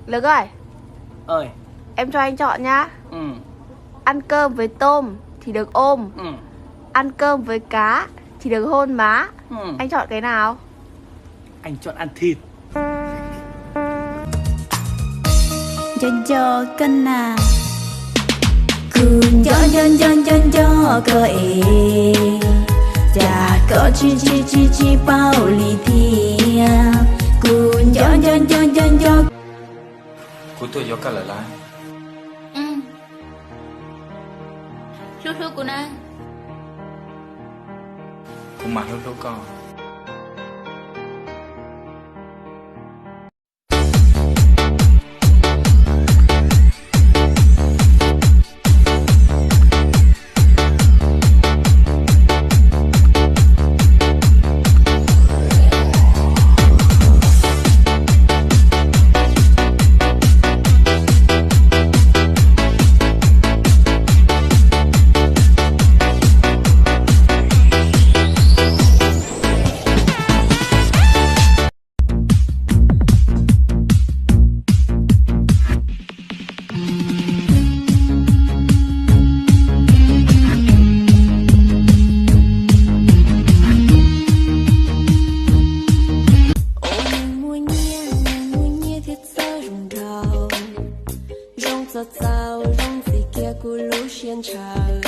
Lực ơi, ơi. em cho anh chọn nhá. Ừ. Ăn cơm với tôm thì được ôm, Ừ. ăn cơm với cá thì được hôn má. Ừ. Anh chọn cái nào? Anh chọn ăn thịt. Cho cân à Cùng cho cơ ế Chà có chi bao lì thịa Cùng cho Của tôi do cả là lá. Lúc của nó Của mặt lúc con. Sao rong gì kia của lũ xiên trời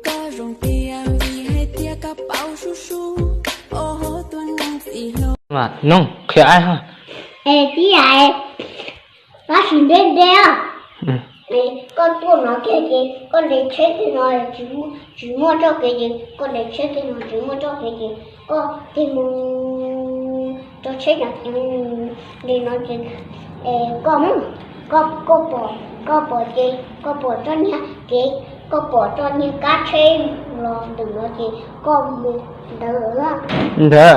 có rong tiền vì hay tia các bao su su ô tuần năm gì lâu mà nông khỏe ai ha. Ê tí này nó xin đến đây à. Này con tuôn nó kia kìa, con để chết thì nó chỉ mua cho cái gì, con để chết thì nó chỉ mua cho cái gì, con thì mua cho chết là thì nó chỉ con bỏ gì, con bỏ cho nhà cái con bỏ cho những cá trên rồi đừng nói gì con một đỡ Thế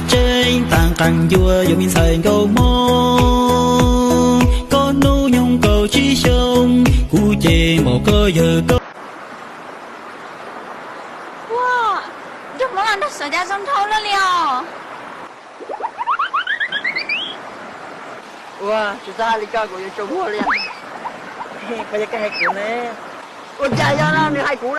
trên tàng cành vua dù mình xài câu mô có nu nhung cầu chi sông cú chê một cơ giờ câu. wow giúp nó làm được sở ra trong thâu đó liều wow chúng ta đi coi của chúng mua liền bây giờ cái hai củ này con trai cho nó hai củ